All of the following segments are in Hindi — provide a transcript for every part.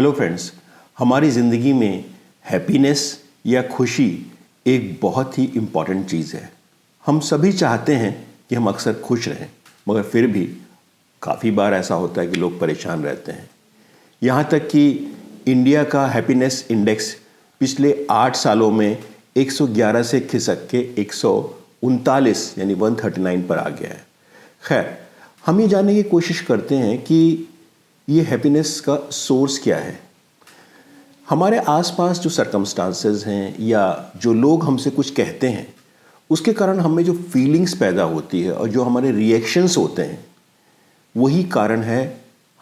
हेलो फ्रेंड्स, हमारी ज़िंदगी में हैप्पीनेस या खुशी एक बहुत ही इम्पॉर्टेंट चीज़ है। हम सभी चाहते हैं कि हम अक्सर खुश रहें, मगर फिर भी काफ़ी बार ऐसा होता है कि लोग परेशान रहते हैं। यहाँ तक कि इंडिया का हैप्पीनेस इंडेक्स पिछले 8 सालों में 111 से खिसक के 139 यानी 139 पर आ गया है। खैर, हम ये जानने की कोशिश करते हैं कि ये हैप्पीनेस का सोर्स क्या है। हमारे आसपास जो सर्कमस्टांसेस हैं या जो लोग हमसे कुछ कहते हैं, उसके कारण हमें जो फीलिंग्स पैदा होती है और जो हमारे रिएक्शंस होते हैं, वही कारण है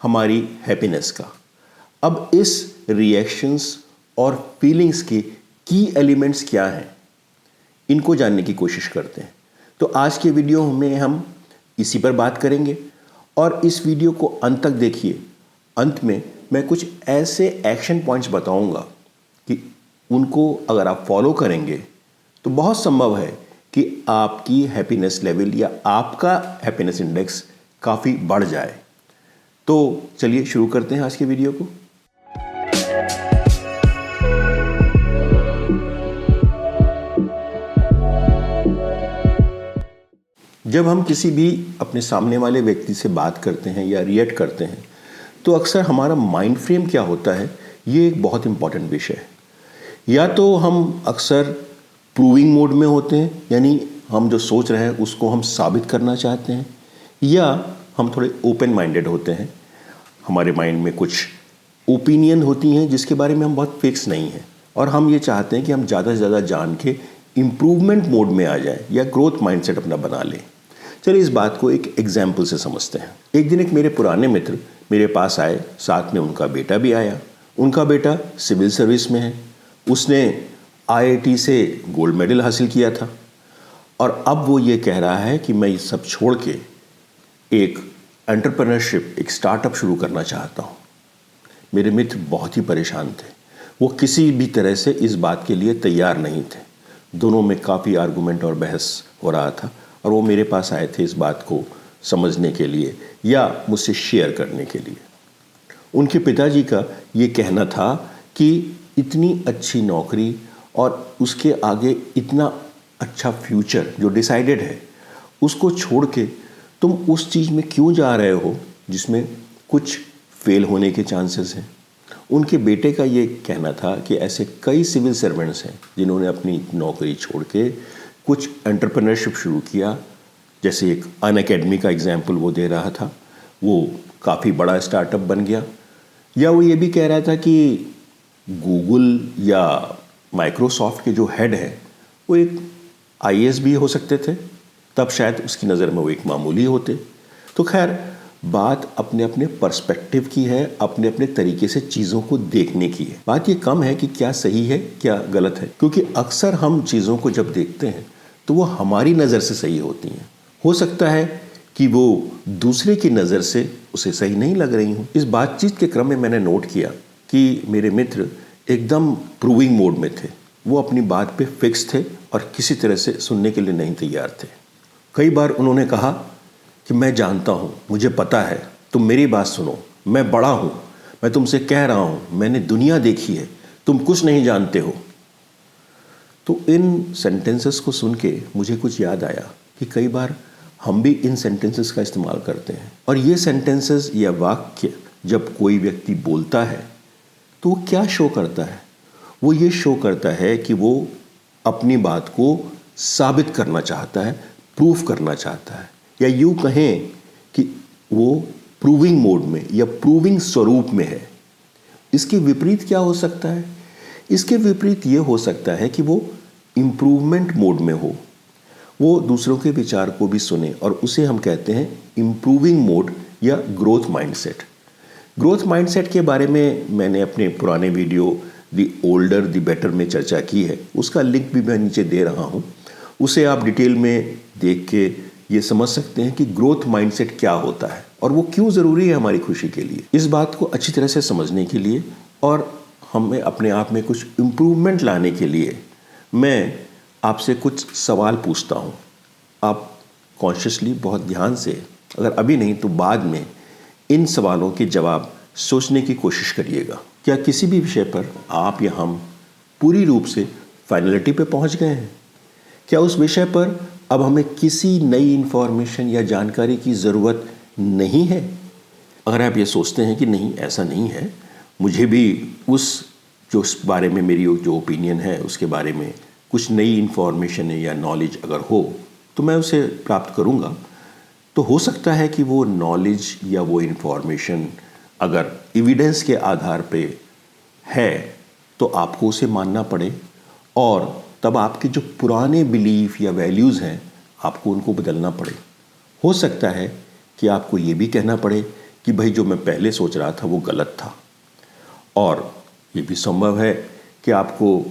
हमारी हैप्पीनेस का। अब इस रिएक्शंस और फीलिंग्स के की एलिमेंट्स क्या हैं, इनको जानने की कोशिश करते हैं। तो आज के वीडियो में हम इसी पर बात करेंगे और इस वीडियो को अंत तक देखिए। अंत में मैं कुछ ऐसे एक्शन पॉइंट्स बताऊंगा कि उनको अगर आप फॉलो करेंगे तो बहुत संभव है कि आपकी हैप्पीनेस लेवल या आपका हैप्पीनेस इंडेक्स काफ़ी बढ़ जाए। तो चलिए शुरू करते हैं आज के वीडियो को। जब हम किसी भी अपने सामने वाले व्यक्ति से बात करते हैं या रिएक्ट करते हैं, तो अक्सर हमारा माइंड फ्रेम क्या होता है, ये एक बहुत इंपॉर्टेंट विषय है। या तो हम अक्सर प्रूविंग मोड में होते हैं, यानी हम जो सोच रहे हैं उसको हम साबित करना चाहते हैं, या हम थोड़े ओपन माइंडेड होते हैं। हमारे माइंड में कुछ ओपिनियन होती हैं जिसके बारे में हम बहुत फिक्स नहीं हैं और हम ये चाहते हैं कि हम ज़्यादा से ज़्यादा जान के इम्प्रूवमेंट मोड में आ जाएं या ग्रोथ माइंडसेट अपना बना लें। चलिए इस बात को एक एग्जाम्पल से समझते हैं। एक दिन एक मेरे पुराने मित्र मेरे पास आए, साथ में उनका बेटा भी आया। उनका बेटा सिविल सर्विस में है, उसने IIT से गोल्ड मेडल हासिल किया था और अब वो ये कह रहा है कि मैं ये सब छोड़ के एक एंटरप्रेन्योरशिप, एक स्टार्टअप शुरू करना चाहता हूँ। मेरे मित्र बहुत ही परेशान थे, वो किसी भी तरह से इस बात के लिए तैयार नहीं थे। दोनों में काफ़ी आर्गूमेंट और बहस हो रहा था और वो मेरे पास आए थे इस बात को समझने के लिए या मुझसे शेयर करने के लिए। उनके पिताजी का ये कहना था कि इतनी अच्छी नौकरी और उसके आगे इतना अच्छा फ्यूचर जो डिसाइडेड है, उसको छोड़ के तुम उस चीज़ में क्यों जा रहे हो जिसमें कुछ फेल होने के चांसेस हैं। उनके बेटे का ये कहना था कि ऐसे कई सिविल सर्वेंट्स हैं जिन्होंने अपनी नौकरी छोड़ के कुछ एंटरप्रेन्योरशिप शुरू किया। जैसे एक अनअकैडमी का एग्जाम्पल वो दे रहा था, वो काफ़ी बड़ा स्टार्टअप बन गया। या वो ये भी कह रहा था कि गूगल या माइक्रोसॉफ्ट के जो हेड है वो एक IAS भी हो सकते थे, तब शायद उसकी नज़र में वो एक मामूली होते। तो खैर, बात अपने अपने पर्सपेक्टिव की है, अपने अपने तरीके से चीज़ों को देखने की है। बात ये कम है कि क्या सही है क्या गलत है, क्योंकि अक्सर हम चीज़ों को जब देखते हैं तो वो हमारी नज़र से सही होती हैं। हो सकता है कि वो दूसरे की नज़र से उसे सही नहीं लग रही हूँ। इस बातचीत के क्रम में मैंने नोट किया कि मेरे मित्र एकदम प्रूविंग मोड में थे। वो अपनी बात पे फिक्स थे और किसी तरह से सुनने के लिए नहीं तैयार थे। कई बार उन्होंने कहा कि मैं जानता हूँ, मुझे पता है, तुम मेरी बात सुनो, मैं बड़ा हूँ, मैं तुमसे कह रहा हूँ, मैंने दुनिया देखी है, तुम कुछ नहीं जानते हो। तो इन सेंटेंसेस को सुन के मुझे कुछ याद आया कि कई बार हम भी इन सेंटेंसेस का इस्तेमाल करते हैं। और ये सेंटेंसेस या वाक्य जब कोई व्यक्ति बोलता है तो वो क्या शो करता है? वो ये शो करता है कि वो अपनी बात को साबित करना चाहता है, प्रूफ करना चाहता है, या यूँ कहें कि वो प्रूविंग मोड में या प्रूविंग स्वरूप में है। इसके विपरीत क्या हो सकता है? इसके विपरीत ये हो सकता है कि वो इम्प्रूवमेंट मोड में हो, वो दूसरों के विचार को भी सुने, और उसे हम कहते हैं इम्प्रूविंग मोड या ग्रोथ माइंडसेट। ग्रोथ माइंडसेट के बारे में मैंने अपने पुराने video the older the better में चर्चा की है, उसका लिंक भी मैं नीचे दे रहा हूँ। उसे आप डिटेल में देख के ये समझ सकते हैं कि ग्रोथ माइंडसेट क्या होता है और वो क्यों ज़रूरी है हमारी खुशी के लिए। इस बात को अच्छी तरह से समझने के लिए और हमें अपने आप में कुछ इम्प्रूवमेंट लाने के लिए मैं आपसे कुछ सवाल पूछता हूँ। आप कॉन्शियसली बहुत ध्यान से, अगर अभी नहीं तो बाद में, इन सवालों के जवाब सोचने की कोशिश करिएगा, क्या किसी भी विषय पर आप या हम पूरी रूप से फाइनलिटी पे पहुंच गए हैं? क्या उस विषय पर अब हमें किसी नई इन्फॉर्मेशन या जानकारी की ज़रूरत नहीं है? अगर आप ये सोचते हैं कि नहीं, ऐसा नहीं है, मुझे भी उस बारे में मेरी जो ओपिनियन है उसके बारे में कुछ नई इन्फॉर्मेशन है या नॉलेज अगर हो तो मैं उसे प्राप्त करूँगा, तो हो सकता है कि वो नॉलेज या वो इन्फॉर्मेशन अगर एविडेंस के आधार पे है तो आपको उसे मानना पड़े, और तब आपके जो पुराने बिलीफ या वैल्यूज़ हैं आपको उनको बदलना पड़े। हो सकता है कि आपको ये भी कहना पड़े कि भाई जो मैं पहले सोच रहा था वो गलत था, और ये भी संभव है कि आपको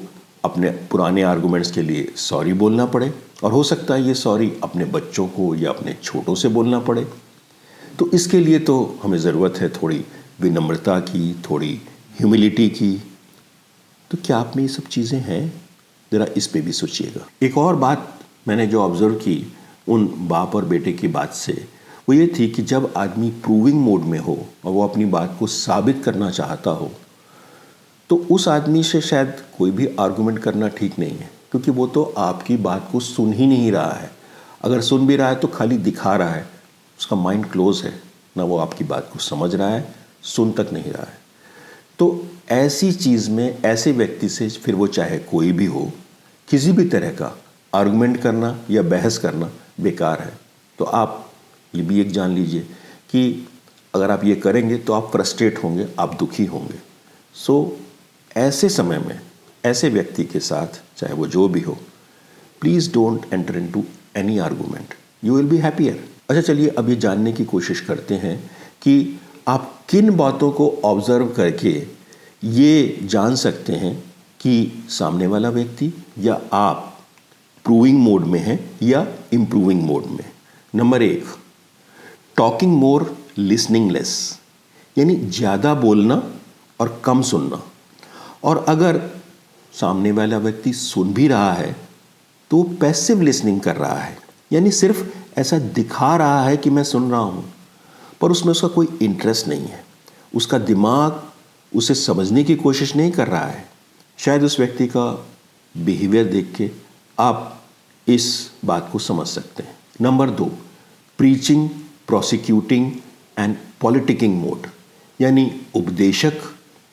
अपने पुराने आर्गुमेंट्स के लिए सॉरी बोलना पड़े, और हो सकता है ये सॉरी अपने बच्चों को या अपने छोटों से बोलना पड़े। तो इसके लिए तो हमें ज़रूरत है थोड़ी विनम्रता की, थोड़ी ह्यूमिलिटी की। तो क्या आप में ये सब चीज़ें हैं? ज़रा इस पे भी सोचिएगा। एक और बात मैंने जो ऑब्ज़र्व की उन बाप और बेटे की बात से, वो ये थी कि जब आदमी प्रूविंग मोड में हो और वो अपनी बात को साबित करना चाहता हो, तो उस आदमी से शायद कोई भी आर्गुमेंट करना ठीक नहीं है, क्योंकि वो तो आपकी बात को सुन ही नहीं रहा है। अगर सुन भी रहा है तो खाली दिखा रहा है, उसका माइंड क्लोज है, ना वो आपकी बात को समझ रहा है, सुन तक नहीं रहा है। तो ऐसी चीज़ में ऐसे व्यक्ति से फिर वो चाहे कोई भी हो, किसी भी तरह का आर्गुमेंट करना या बहस करना बेकार है। तो आप ये भी एक जान लीजिए कि अगर आप ये करेंगे तो आप फ्रस्ट्रेट होंगे, आप दुखी होंगे। ऐसे समय में ऐसे व्यक्ति के साथ, चाहे वो जो भी हो, please don't enter into any argument, you will be happier. अच्छा, चलिए अब ये जानने की कोशिश करते हैं कि आप किन बातों को ऑब्जर्व करके ये जान सकते हैं कि सामने वाला व्यक्ति या आप प्रूविंग मोड में हैं या इम्प्रूविंग मोड में। नंबर 1, टॉकिंग मोर लिसनिंग लेस, यानी ज़्यादा बोलना और कम सुनना। और अगर सामने वाला व्यक्ति सुन भी रहा है तो पैसिव लिसनिंग कर रहा है, यानी सिर्फ ऐसा दिखा रहा है कि मैं सुन रहा हूँ, पर उसमें उसका कोई इंटरेस्ट नहीं है, उसका दिमाग उसे समझने की कोशिश नहीं कर रहा है। शायद उस व्यक्ति का बिहेवियर देख के आप इस बात को समझ सकते हैं। Number 2, preaching, prosecuting and politicking mode, यानी उपदेशक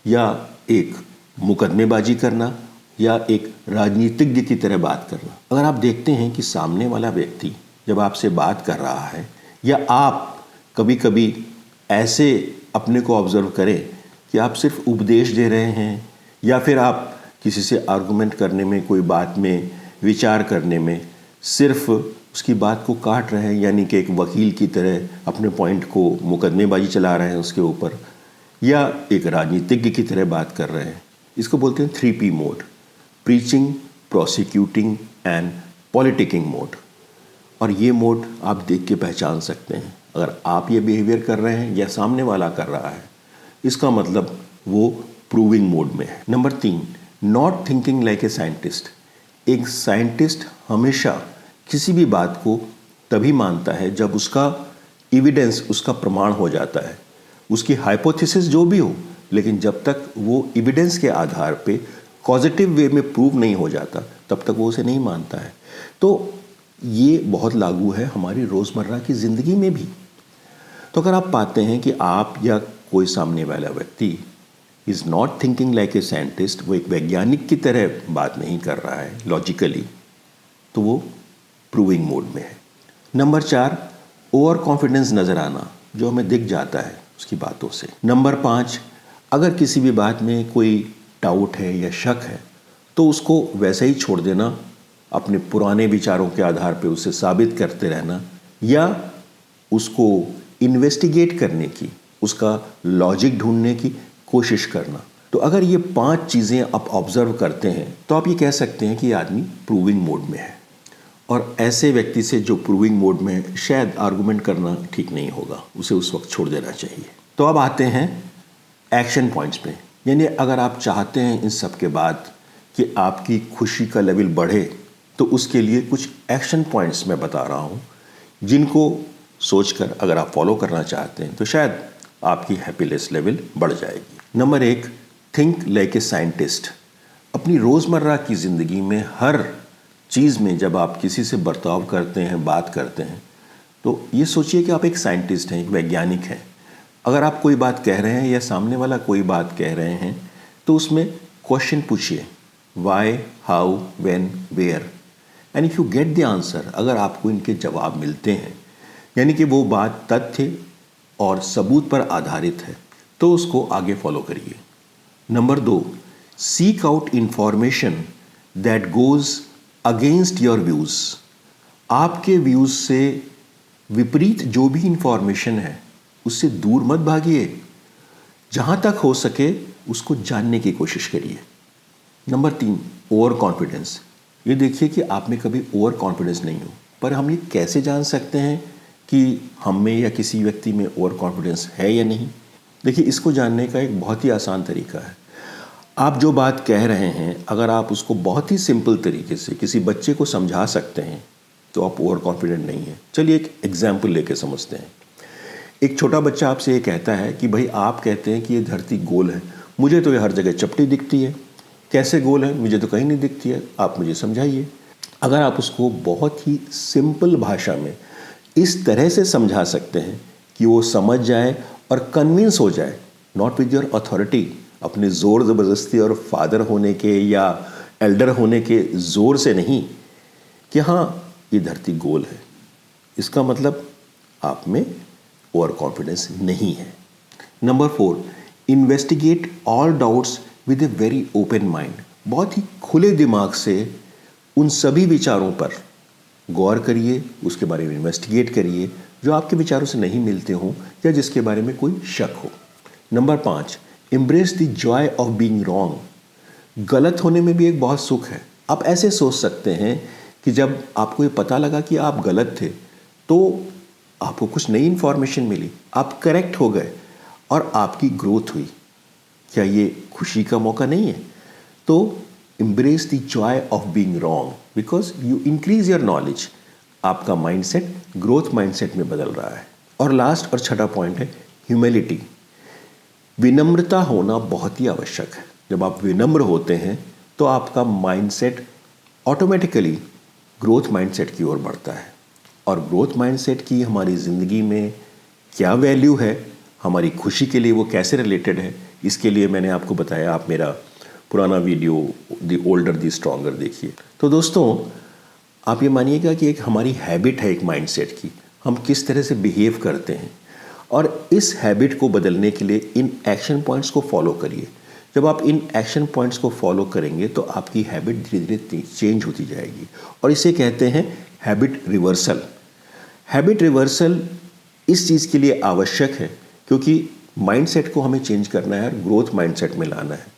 या एक मुकदमेबाजी करना या एक राजनीतिज्ञ की तरह बात करना। अगर आप देखते हैं कि सामने वाला व्यक्ति जब आपसे बात कर रहा है, या आप कभी कभी ऐसे अपने को ऑब्जर्व करें कि आप सिर्फ उपदेश दे रहे हैं, या फिर आप किसी से आर्गुमेंट करने में, कोई बात में विचार करने में सिर्फ उसकी बात को काट रहे हैं, यानी कि एक वकील की तरह अपने पॉइंट को मुकदमेबाजी चला रहे हैं उसके ऊपर, या एक राजनीतिज्ञ की तरह बात कर रहे हैं। इसको बोलते हैं 3P mode, preaching, prosecuting and politicking mode. और ये मोड आप देख के पहचान सकते हैं। अगर आप ये बिहेवियर कर रहे हैं या सामने वाला कर रहा है, इसका मतलब वो प्रूविंग मोड में है। Number 3, not thinking like a scientist. एक साइंटिस्ट हमेशा किसी भी बात को तभी मानता है जब उसका एविडेंस, उसका प्रमाण हो जाता है, उसकी हाइपोथेसिस जो भी हो, लेकिन जब तक वो एविडेंस के आधार पे पॉजिटिव वे में प्रूव नहीं हो जाता तब तक वो उसे नहीं मानता है। तो ये बहुत लागू है हमारी रोज़मर्रा की ज़िंदगी में भी। तो अगर आप पाते हैं कि आप या कोई सामने वाला व्यक्ति is not thinking like a scientist, वो एक वैज्ञानिक की तरह बात नहीं कर रहा है लॉजिकली, तो वो प्रूविंग मोड में है। नंबर 4, ओवर कॉन्फिडेंस नज़र आना, जो हमें दिख जाता है उसकी बातों से। नंबर 5, अगर किसी भी बात में कोई डाउट है या शक है तो उसको वैसे ही छोड़ देना, अपने पुराने विचारों के आधार पे उसे साबित करते रहना, या उसको इन्वेस्टिगेट करने की, उसका लॉजिक ढूंढने की कोशिश करना। तो अगर ये 5 चीज़ें आप ऑब्जर्व करते हैं तो आप ये कह सकते हैं कि आदमी प्रूविंग मोड में है। और ऐसे व्यक्ति से जो प्रूविंग मोड में है, शायद आर्गुमेंट करना ठीक नहीं होगा, उसे उस वक्त छोड़ देना चाहिए। तो अब आते हैं एक्शन पॉइंट्स पे, यानी अगर आप चाहते हैं इन सब के बाद कि आपकी खुशी का लेवल बढ़े, तो उसके लिए कुछ एक्शन पॉइंट्स मैं बता रहा हूँ, जिनको सोचकर अगर आप फॉलो करना चाहते हैं तो शायद आपकी हैप्पीनेस लेवल बढ़ जाएगी। Number 1, think like a scientist. अपनी रोज़मर्रा की ज़िंदगी में हर चीज़ में जब आप किसी से बर्ताव करते हैं, बात करते हैं, तो ये सोचिए कि आप एक साइंटिस्ट हैं, एक वैज्ञानिक हैं। अगर आप कोई बात कह रहे हैं या सामने वाला कोई बात कह रहे हैं तो उसमें क्वेश्चन पूछिए, why, how, when, where, and if you get the answer, अगर आपको इनके जवाब मिलते हैं यानी कि वो बात तथ्य और सबूत पर आधारित है, तो उसको आगे फॉलो करिए। Number 2, seek out information that goes against your views. आपके व्यूज़ से विपरीत जो भी इंफॉर्मेशन है उससे दूर मत भागिए, जहाँ तक हो सके उसको जानने की कोशिश करिए। Number 3, over confidence. ये देखिए कि आप में कभी ओवर कॉन्फिडेंस नहीं हो, पर हम ये कैसे जान सकते हैं कि हम में या किसी व्यक्ति में ओवर कॉन्फिडेंस है या नहीं? देखिए, इसको जानने का एक बहुत ही आसान तरीका है। आप जो बात कह रहे हैं, अगर आप उसको बहुत ही सिंपल तरीके से किसी बच्चे को समझा सकते हैं तो आप ओवर कॉन्फिडेंट नहीं हैं। चलिए एक एग्जाम्पल लेके समझते हैं। एक छोटा बच्चा आपसे ये कहता है कि भाई, आप कहते हैं कि ये धरती गोल है, मुझे तो ये हर जगह चपटी दिखती है, कैसे गोल है, मुझे तो कहीं नहीं दिखती है, आप मुझे समझाइए। अगर आप उसको बहुत ही सिंपल भाषा में इस तरह से समझा सकते हैं कि वो समझ जाए और कन्विंस हो जाए, नॉट विद योर अथॉरिटी, अपने ज़ोर ज़बरदस्ती और फादर होने के या एल्डर होने के ज़ोर से नहीं, कि हाँ ये धरती गोल है, इसका मतलब आप में ओवर कॉन्फिडेंस नहीं है। Number 4, investigate all doubts with a very open mind. बहुत ही खुले दिमाग से उन सभी विचारों पर गौर करिए, उसके बारे में इन्वेस्टिगेट करिए जो आपके विचारों से नहीं मिलते हों या जिसके बारे में कोई शक हो। Number 5, embrace the Joy of being wrong. गलत होने में भी एक बहुत सुख है। आप ऐसे सोच सकते हैं कि जब आपको ये पता लगा कि आप गलत थे तो आपको कुछ नई इन्फॉर्मेशन मिली, आप करेक्ट हो गए और आपकी ग्रोथ हुई। क्या ये खुशी का मौका नहीं है? तो embrace the joy of being wrong because you increase your knowledge। आपका माइंडसेट ग्रोथ माइंडसेट में बदल रहा है। और लास्ट और छठा पॉइंट है ह्यूमिलिटी। विनम्रता होना बहुत ही आवश्यक है। जब आप विनम्र होते हैं तो आपका माइंडसेट ऑटोमेटिकली ग्रोथ माइंडसेट की ओर बढ़ता है। और ग्रोथ माइंडसेट की हमारी ज़िंदगी में क्या वैल्यू है, हमारी खुशी के लिए वो कैसे रिलेटेड है, इसके लिए मैंने आपको बताया। आप मेरा पुराना video the older the stronger देखिए। तो दोस्तों, आप ये मानिएगा कि एक हमारी हैबिट है एक माइंडसेट की, हम किस तरह से बिहेव करते हैं, और इस हैबिट को बदलने के लिए इन एक्शन पॉइंट्स को फॉलो करिए। जब आप इन एक्शन पॉइंट्स को फॉलो करेंगे तो आपकी हैबिट धीरे धीरे चेंज होती जाएगी, और इसे कहते हैं हैबिट रिवर्सल। हैबिट रिवर्सल इस चीज़ के लिए आवश्यक है क्योंकि माइंडसेट को हमें चेंज करना है और ग्रोथ माइंडसेट में लाना है।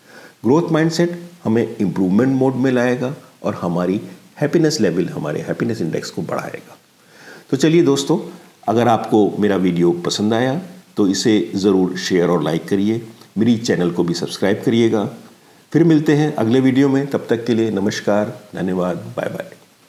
ग्रोथ माइंडसेट हमें इम्प्रूवमेंट मोड में लाएगा और हमारी हैप्पीनेस लेवल, हमारे हैप्पीनेस इंडेक्स को बढ़ाएगा। तो चलिए दोस्तों, अगर आपको मेरा वीडियो पसंद आया तो इसे ज़रूर शेयर और लाइक करिए। मेरी चैनल को भी सब्सक्राइब करिएगा। फिर मिलते हैं अगले वीडियो में, तब तक के लिए नमस्कार, धन्यवाद, बाय बाय।